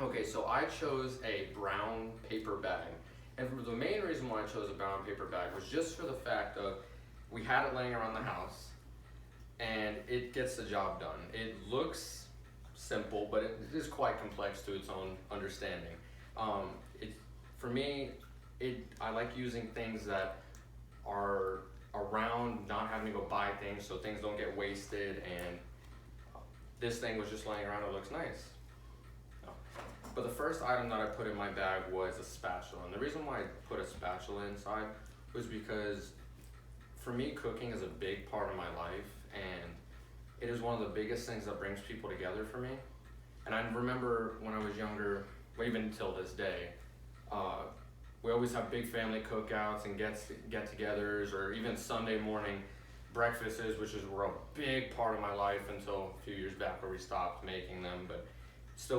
Okay, so I chose a brown paper bag. And the main reason why I chose a brown paper bag was just for the fact of we had it laying around the house and it gets the job done. It looks simple, but it is quite complex to its own understanding. It, for me, I like using things that are around, not having to go buy things so things don't get wasted, and this thing was just laying around, it looks nice. But the first item that I put in my bag was a spatula. And the reason why I put a spatula inside was because for me, cooking is a big part of my life, and it is one of the biggest things that brings people together for me. And I remember when I was younger, well, even till this day, we always have big family cookouts and get-togethers, or even Sunday morning breakfasts, which were a big part of my life until a few years back where we stopped making them. But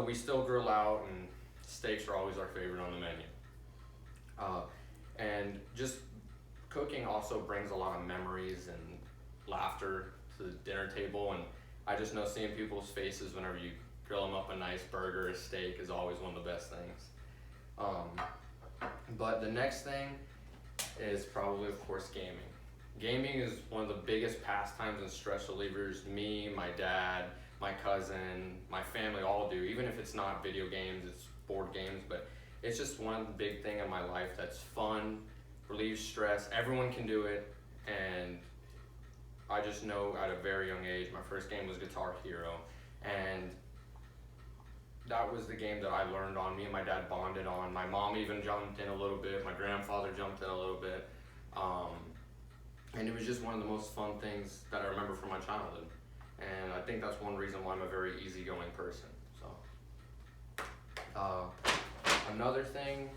we still grill out, and steaks are always our favorite on the menu. And just cooking also brings a lot of memories and laughter to the dinner table, and I just know seeing people's faces whenever you grill them up a nice burger or a steak is always one of the best things. But the next thing is probably, of course, gaming. Gaming is one of the biggest pastimes and stress relievers me, my dad, my cousin, my family all do. Even if it's not video games, it's board games, but it's just one big thing in my life that's fun, relieves stress. Everyone can do it, and I just know at a very young age, my first game was Guitar Hero, and that was the game that I learned on. Me and my dad bonded on. My mom even jumped in a little bit. My grandfather jumped in a little bit. And it was just one of the most fun things that I remember from my childhood. And I think that's one reason why I'm a very easygoing person. So, another thing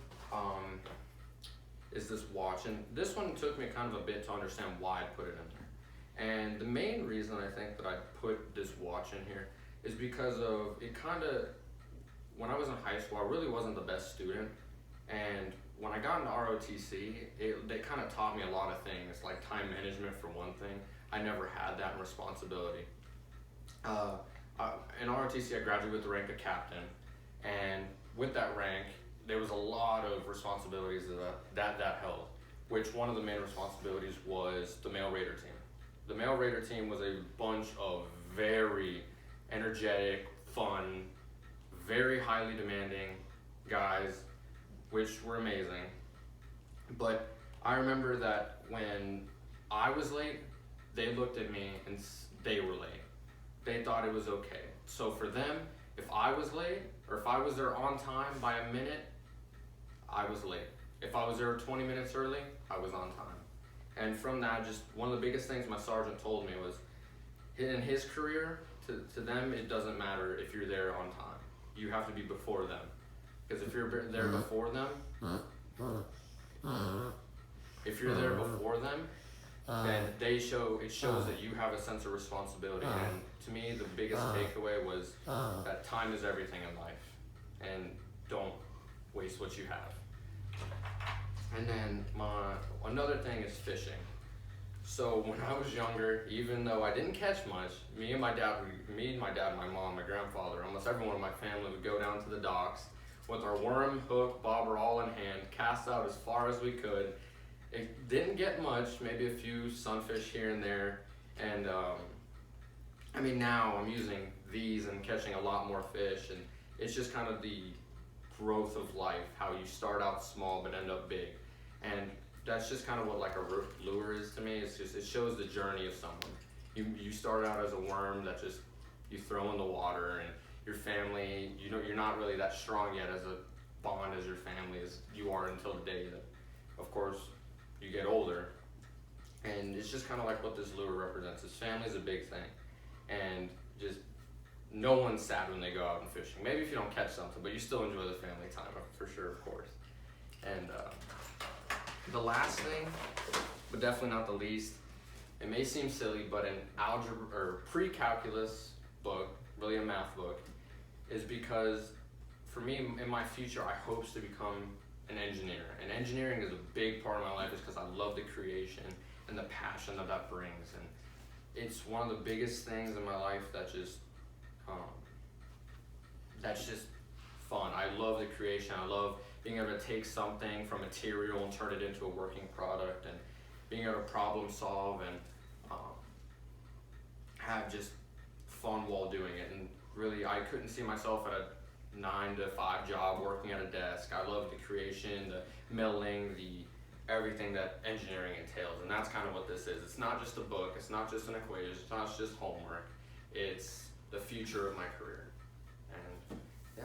is this watch. And this one took me kind of a bit to understand why I put it in there. And the main reason I think that I put this watch in here is because of it kind of, when I was in high school, I really wasn't the best student. And when I got into ROTC, they kind of taught me a lot of things, like time management for one thing. I never had that responsibility. In ROTC, I graduated with the rank of captain, and with that rank, there was a lot of responsibilities that held, which one of the main responsibilities was the male raider team. The male raider team was a bunch of very energetic, fun, very highly demanding guys, which were amazing. But I remember that when I was late, they looked at me and they were late. They thought it was okay. So for them, if I was late, or if I was there on time by a minute, I was late. If I was there 20 minutes early, I was on time. And from that, just one of the biggest things my sergeant told me was, in his career, to them, it doesn't matter if you're there on time. You have to be before them. Because if you're there before them, then it shows that you have a sense of responsibility. And to me, the biggest takeaway was that time is everything in life, and don't waste what you have. And then another thing is fishing. So when I was younger, even though I didn't catch much, me and my dad, my mom, my grandfather, almost everyone in my family would go down to the docks with our worm, hook, bobber all in hand, cast out as far as we could. It didn't get much, maybe a few sunfish here and there. And I mean, now I'm using these and catching a lot more fish, and it's just kind of the growth of life, how you start out small but end up big. And that's just kind of what like a lure is to me. It's just, it shows the journey of someone. You start out as a worm that just you throw in the water, and your family, you're not really that strong yet as a bond as your family as you are until the day that, of course, you get older. And it's just kind of like what this lure represents. His family's a big thing, and just no one's sad when they go out and fishing. Maybe if you don't catch something, but you still enjoy the family time for sure, of course. And the last thing, but definitely not the least, it may seem silly, but an algebra or pre-calculus book, really a math book, is because for me in my future I hope to become an engineer. And engineering is a big part of my life, is because I love the creation and the passion that brings. And it's one of the biggest things in my life that's just fun. I love the creation. I love being able to take something from material and turn it into a working product, and being able to problem solve and have just fun while doing it. And really, I couldn't see myself at a 9 to 5 job working at a desk. I love the creation, the milling, the everything that engineering entails, and that's kind of what this is. It's not just a book, it's not just an equation, it's not just homework, it's the future of my career. And yeah.